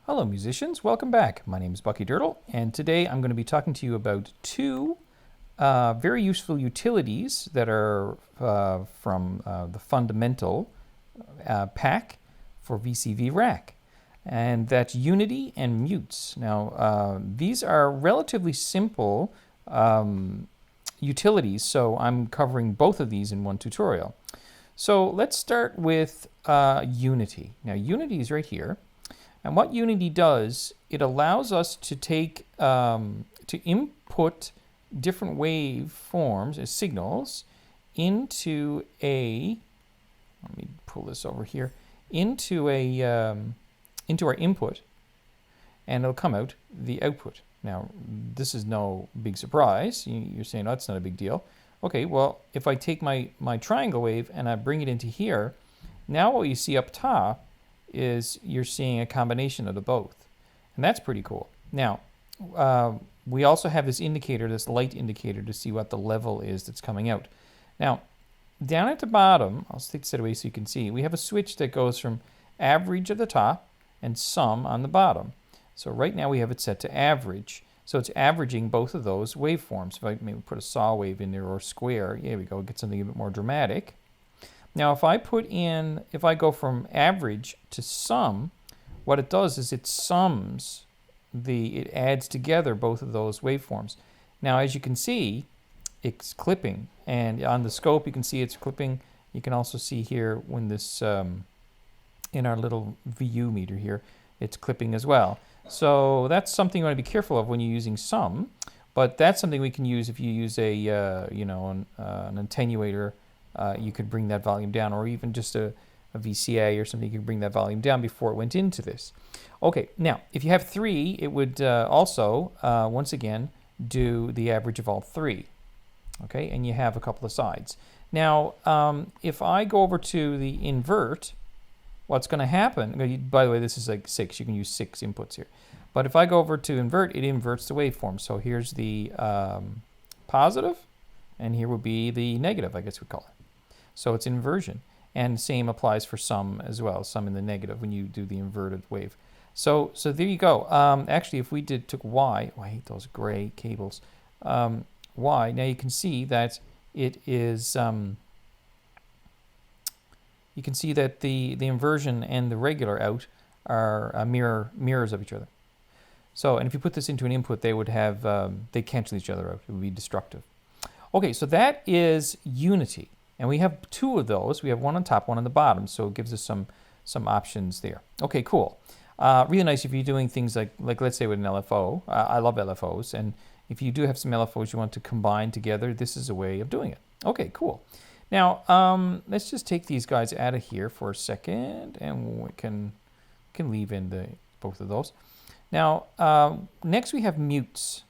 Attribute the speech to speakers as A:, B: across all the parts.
A: Hello musicians, welcome back. My name is Bucky Dirtle, and today I'm going to be talking to you about two very useful utilities that are from the fundamental pack for VCV Rack, and that's Unity and Mutes. Now these are relatively simple utilities, so I'm covering both of these in one tutorial. So let's start with Unity. Now Unity is right here. And what Unity does, it allows us to take, to input different waveforms as signals into a, let me pull this over here, into our input, and it'll come out the output. Now, this is no big surprise. You're saying, oh, that's not a big deal. Okay, well, if I take my triangle wave and I bring it into here, now what you see up top is you're seeing a combination of the both. And that's pretty cool. Now, we also have this indicator, this light indicator, to see what the level is that's coming out. Now, down at the bottom, I'll take this away so you can see, we have a switch that goes from average at the top and sum on the bottom. So right now we have it set to average. So it's averaging both of those waveforms. If I maybe put a saw wave in there or square, here we go, get something a bit more dramatic. Now, if I go from average to sum, what it does is it sums it adds together both of those waveforms. Now, as you can see, it's clipping, and on the scope, you can see it's clipping. You can also see here when this, in our little VU meter here, it's clipping as well. So that's something you want to be careful of when you're using sum, but that's something we can use if you use an attenuator. You could bring that volume down, or even just a VCA or something, you could bring that volume down before it went into this. Okay, now, if you have three, it would also, once again, do the average of all three. Okay, and you have a couple of sides. Now, if I go over to the invert, what's going to happen, by the way, this is like 6, you can use 6 inputs here. But if I go over to invert, it inverts the waveform. So here's the positive, and here would be the negative, I guess we call it. So it's inversion, and same applies for sum as well, sum in the negative when you do the inverted wave. So there you go. Actually, if we took Y, oh, I hate those gray cables. Y, now you can see that it is, you can see that the inversion and the regular out are mirrors of each other. So, and if you put this into an input, they would have, they cancel each other out. It would be destructive. Okay, so that is Unity. And we have 2 of those. We have one on top, one on the bottom, so it gives us some options there. Okay, cool. Really nice if you're doing things like let's say with an LFO. I love LFOs, and if you do have some LFOs you want to combine together, this is a way of doing it. Okay, cool. Now, let's just take these guys out of here for a second, and we can leave in both of those. Now, next we have mutes.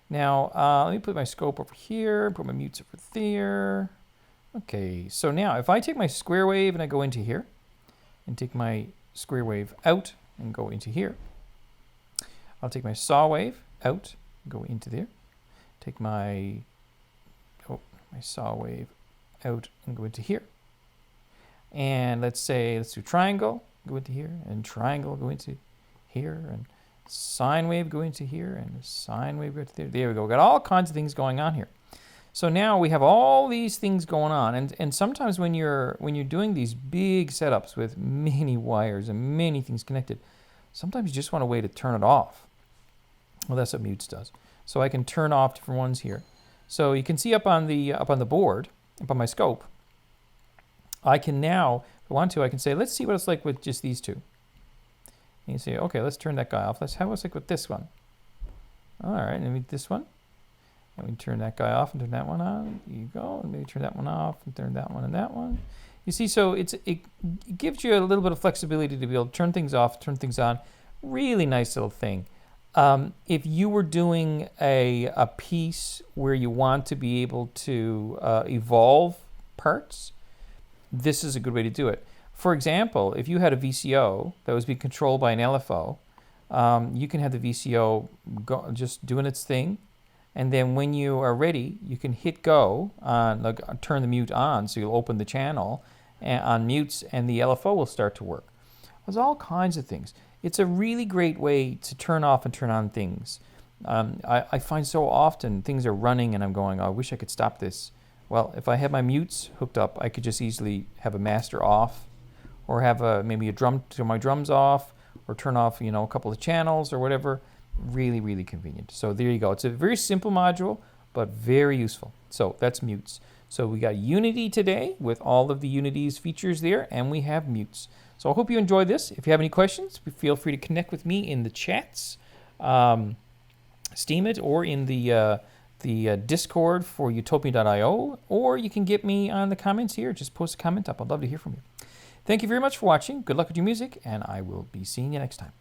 A: Now, let me put my scope over here, put my mutes over there. Okay, so now if I take my square wave and I go into here, and take my square wave out and go into here, I'll take my saw wave out, go into there, take my saw wave out and go into here, and let's do triangle, go into here, and triangle, go into here, and sine wave, go into here, and sine wave, go into there. There we go. We've got all kinds of things going on here. So now we have all these things going on, and sometimes when you're doing these big setups with many wires and many things connected, sometimes you just want a way to turn it off. Well, that's what mutes does. So I can turn off different ones here. So you can see up on the board, up on my scope, I can now, if I want to, I can say, let's see what it's like with just these 2. And you say, okay, let's turn that guy off. Let's have what's like with this one. All right, and maybe this one. And we turn that guy off and turn that one on. There you go. And maybe turn that one off and turn that one and that one. You see, so it gives you a little bit of flexibility to be able to turn things off, turn things on. Really nice little thing. If you were doing a piece where you want to be able to evolve parts, this is a good way to do it. For example, if you had a VCO that was being controlled by an LFO, you can have the VCO just doing its thing. And then when you are ready, you can hit go on, turn the mute on, so you'll open the channel on mutes, and the LFO will start to work. There's all kinds of things. It's a really great way to turn off and turn on things. I find so often things are running and I'm going, oh, I wish I could stop this. Well, if I have my mutes hooked up, I could just easily have a master off, or have maybe a drum to my drums off, or turn off, you know, a couple of channels or whatever. Really, really convenient. So there you go. It's a very simple module, but very useful. So that's mutes. So we got Unity today with all of the Unity's features there, and we have mutes. So I hope you enjoyed this. If you have any questions, feel free to connect with me in the chats, Steam it, or in the Discord for utopian.io, or you can get me on the comments here. Just post a comment up. I'd love to hear from you. Thank you very much for watching. Good luck with your music, and I will be seeing you next time.